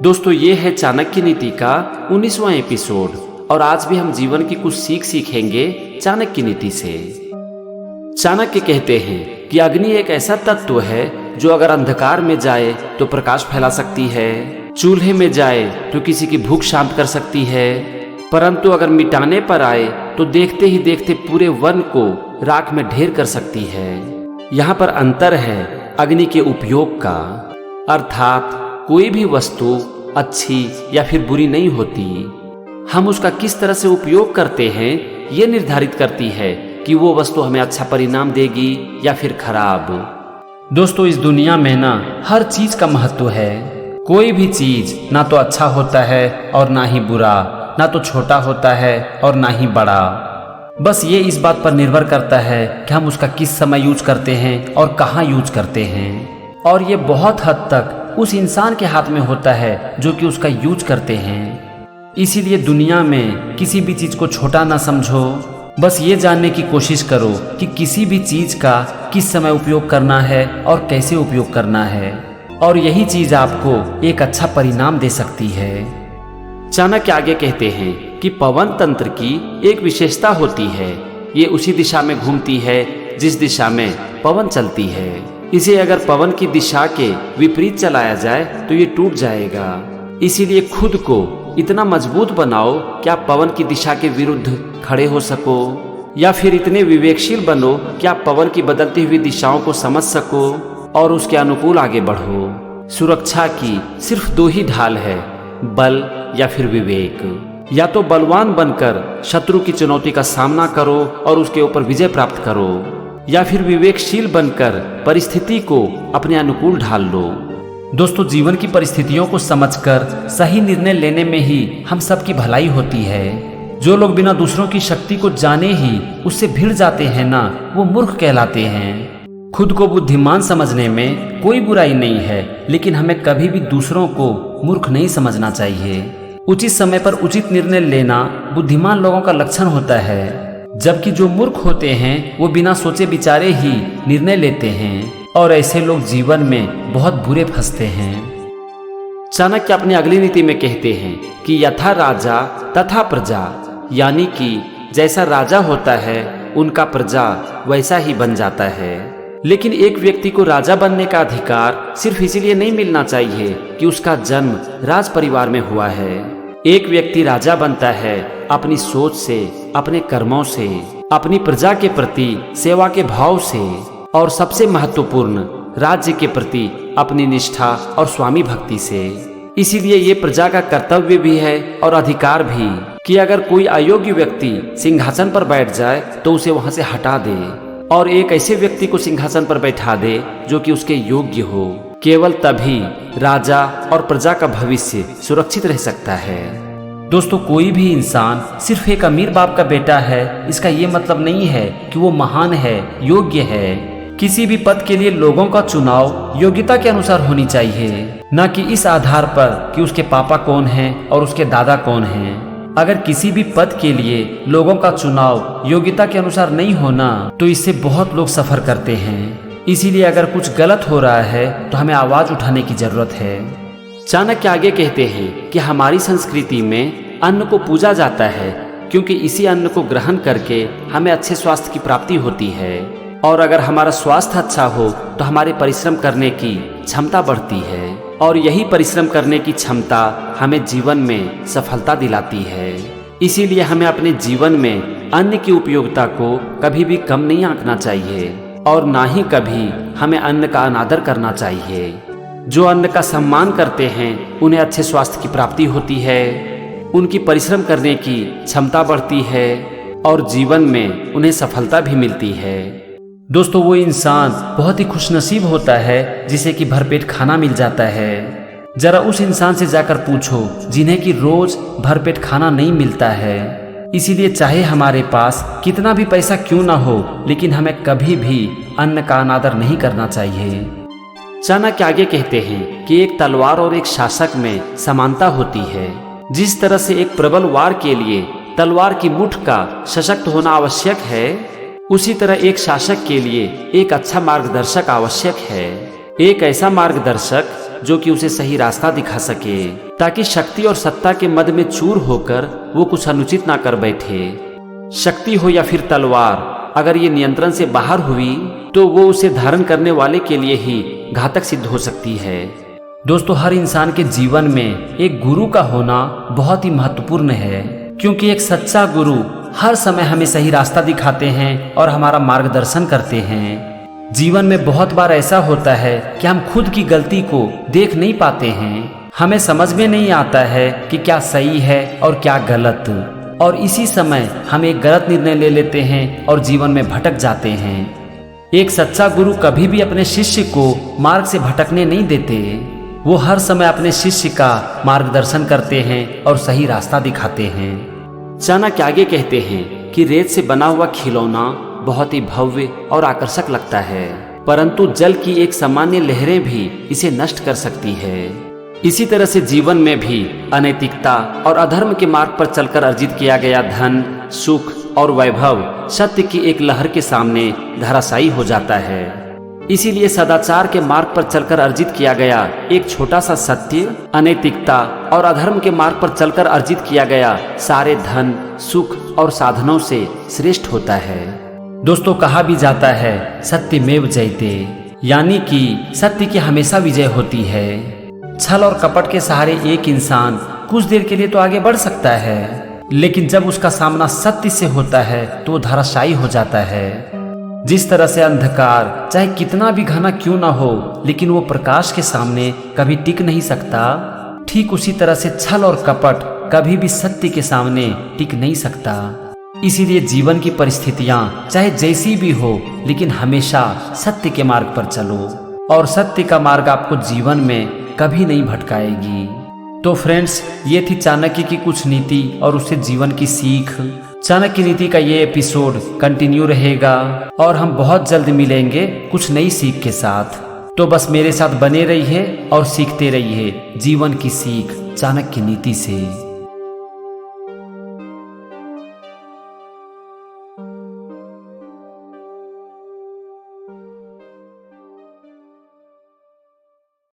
दोस्तों ये है चाणक्य नीति का 19वां एपिसोड और आज भी हम जीवन की कुछ सीख सीखेंगे चाणक्य नीति से। चाणक्य कहते हैं कि अग्नि एक ऐसा तत्व है जो अगर अंधकार में जाए तो प्रकाश फैला सकती है, चूल्हे में जाए तो किसी की भूख शांत कर सकती है, परंतु अगर मिटाने पर आए तो देखते ही देखते पूरे वन को राख में ढेर कर सकती है। यहाँ पर अंतर है अग्नि के उपयोग का, अर्थात कोई भी वस्तु अच्छी या फिर बुरी नहीं होती, हम उसका किस तरह से उपयोग करते हैं ये निर्धारित करती है कि वो वस्तु हमें अच्छा परिणाम देगी या फिर खराब। दोस्तों इस दुनिया में ना हर चीज का महत्व है। कोई भी चीज ना तो अच्छा होता है और ना ही बुरा, ना तो छोटा होता है और ना ही बड़ा। बस ये इस बात पर निर्भर करता है कि हम उसका किस समय यूज करते हैं और कहाँ यूज करते हैं, और ये बहुत हद तक उस इंसान के हाथ में होता है जो कि उसका यूज करते हैं। इसीलिए दुनिया में किसी भी चीज को छोटा ना समझो, बस ये जानने की कोशिश करो कि किसी भी चीज का किस समय उपयोग करना है और कैसे उपयोग करना है, और यही चीज आपको एक अच्छा परिणाम दे सकती है। चाणक्य आगे कहते हैं कि पवन तंत्र की एक विशेषता होती है, ये उसी दिशा में घूमती है जिस दिशा में पवन चलती है। इसे अगर पवन की दिशा के विपरीत चलाया जाए तो ये टूट जाएगा। इसीलिए खुद को इतना मजबूत बनाओ कि आप पवन की दिशा के विरुद्ध खड़े हो सको, या फिर इतने विवेकशील बनो कि आप पवन की बदलती हुई दिशाओं को समझ सको और उसके अनुकूल आगे बढ़ो। सुरक्षा की सिर्फ दो ही ढाल है, बल या फिर विवेक। या तो बलवान बनकर शत्रु की चुनौती का सामना करो और उसके ऊपर विजय प्राप्त करो, या फिर विवेकशील बनकर परिस्थिति को अपने अनुकूल ढाल लो। दोस्तों जीवन की परिस्थितियों को समझकर सही निर्णय लेने में ही हम सबकी भलाई होती है। जो लोग बिना दूसरों की शक्ति को जाने ही उससे भिड़ जाते हैं ना, वो मूर्ख कहलाते हैं। खुद को बुद्धिमान समझने में कोई बुराई नहीं है, लेकिन हमें कभी भी दूसरों को मूर्ख नहीं समझना चाहिए। उचित समय पर उचित निर्णय लेना बुद्धिमान लोगों का लक्षण होता है, जबकि जो मूर्ख होते हैं वो बिना सोचे विचारे ही निर्णय लेते हैं, और ऐसे लोग जीवन में बहुत बुरे फंसते हैं। चाणक्य अपनी अगली नीति में कहते हैं कि यथा राजा तथा प्रजा, यानी कि जैसा राजा होता है उनका प्रजा वैसा ही बन जाता है। लेकिन एक व्यक्ति को राजा बनने का अधिकार सिर्फ इसीलिए नहीं मिलना चाहिए कि उसका जन्म राज परिवार में हुआ है। एक व्यक्ति राजा बनता है अपनी सोच से, अपने कर्मों से, अपनी प्रजा के प्रति सेवा के भाव से, और सबसे महत्वपूर्ण राज्य के प्रति अपनी निष्ठा और स्वामी भक्ति से। इसीलिए ये प्रजा का कर्तव्य भी है और अधिकार भी कि अगर कोई अयोग्य व्यक्ति सिंहासन पर बैठ जाए तो उसे वहां से हटा दे और एक ऐसे व्यक्ति को सिंहासन पर बैठा दे जो कि उसके योग्य हो। केवल तभी राजा और प्रजा का भविष्य सुरक्षित रह सकता है। दोस्तों कोई भी इंसान सिर्फ एक अमीर बाप का बेटा है, इसका ये मतलब नहीं है कि वो महान है, योग्य है। किसी भी पद के लिए लोगों का चुनाव योग्यता के अनुसार होनी चाहिए, न कि इस आधार पर कि उसके पापा कौन हैं और उसके दादा कौन हैं। अगर किसी भी पद के लिए लोगों का चुनाव योग्यता के अनुसार नहीं होना तो इससे बहुत लोग सफर करते हैं। इसीलिए अगर कुछ गलत हो रहा है तो हमें आवाज उठाने की जरूरत है। चाणक्य आगे कहते हैं कि हमारी संस्कृति में अन्न को पूजा जाता है, क्योंकि इसी अन्न को ग्रहण करके हमें अच्छे स्वास्थ्य की प्राप्ति होती है, और अगर हमारा स्वास्थ्य अच्छा हो तो हमारे परिश्रम करने की क्षमता बढ़ती है, और यही परिश्रम करने की क्षमता हमें जीवन में सफलता दिलाती है। इसीलिए हमें अपने जीवन में अन्न की उपयोगिता को कभी भी कम नहीं आंकना चाहिए, और ना ही कभी हमें अन्न का अनादर करना चाहिए। जो अन्न का सम्मान करते हैं उन्हें अच्छे स्वास्थ्य की प्राप्ति होती है, उनकी परिश्रम करने की क्षमता बढ़ती है, और जीवन में उन्हें सफलता भी मिलती है। दोस्तों वो इंसान बहुत ही खुशनसीब होता है जिसे कि भरपेट खाना मिल जाता है। जरा उस इंसान से जाकर पूछो जिन्हें कि रोज भरपेट खाना नहीं मिलता है। इसीलिए चाहे हमारे पास कितना भी पैसा क्यों ना हो, लेकिन हमें कभी भी अन्न का अनादर नहीं करना चाहिए। चाणक्य आगे कहते हैं कि एक तलवार और एक शासक में समानता होती है। जिस तरह से एक प्रबल वार के लिए तलवार की मुठ का सशक्त होना आवश्यक है, उसी तरह एक शासक के लिए एक अच्छा मार्गदर्शक आवश्यक है। एक ऐसा मार्गदर्शक जो कि उसे सही रास्ता दिखा सके, ताकि शक्ति और सत्ता के मद में चूर होकर वो कुछ अनुचित ना कर बैठे। शक्ति हो या फिर तलवार, अगर ये नियंत्रण से बाहर हुई तो वो उसे धारण करने वाले के लिए ही घातक सिद्ध हो सकती है। दोस्तों, हर इंसान के जीवन में एक गुरु का होना बहुत ही महत्वपूर्ण है, क्योंकि एक सच्चा गुरु हर समय हमें सही रास्ता दिखाते हैं और हमारा मार्गदर्शन करते हैं। जीवन में बहुत बार ऐसा होता है कि हम खुद की गलती को देख नहीं पाते हैं, हमें समझ में नहीं आता है कि क्या सही है और क्या गलत, और इसी समय हम एक गलत निर्णय ले लेते हैं और जीवन में भटक जाते हैं। एक सच्चा गुरु कभी भी अपने शिष्य को मार्ग से भटकने नहीं देते। वो हर समय अपने शिष्य का मार्गदर्शन करते हैं और सही रास्ता दिखाते हैं। चाणक्य आगे कहते हैं कि रेत से बना हुआ खिलौना बहुत ही भव्य और आकर्षक लगता है, परंतु जल की एक सामान्य लहरें भी इसे नष्ट कर सकती है। इसी तरह से जीवन में भी अनैतिकता और अधर्म के मार्ग पर चलकर अर्जित किया गया धन, सुख और वैभव सत्य की एक लहर के सामने धराशायी हो जाता है। इसीलिए सदाचार के मार्ग पर चलकर अर्जित किया गया एक छोटा सा सत्य, अनैतिकता और अधर्म के मार्ग पर चलकर अर्जित किया गया सारे धन, सुख और साधनों से श्रेष्ठ होता है। दोस्तों, कहा भी जाता है सत्यमेव जयते, यानी कि सत्य की हमेशा विजय होती है। छल और कपट के सहारे एक इंसान कुछ देर के लिए तो आगे बढ़ सकता है, लेकिन जब उसका सामना सत्य से होता है तो वो धराशायी हो जाता है। जिस तरह से अंधकार चाहे कितना भी घना क्यों ना हो, लेकिन वो प्रकाश के सामने कभी टिक नहीं सकता, ठीक उसी तरह से छल और कपट कभी भी सत्य के सामने टिक नहीं सकता। इसीलिए जीवन की परिस्थितियां चाहे जैसी भी हो, लेकिन हमेशा सत्य के मार्ग पर चलो, और सत्य का मार्ग आपको जीवन में कभी नहीं भटकाएगी। तो फ्रेंड्स, ये थी चाणक्य की कुछ नीति और उससे जीवन की सीख। चाणक्य नीति का ये एपिसोड कंटिन्यू रहेगा और हम बहुत जल्द मिलेंगे कुछ नई सीख के साथ। तो बस मेरे साथ बने रहिए और सीखते रहिए जीवन की सीख चाणक्य नीति से।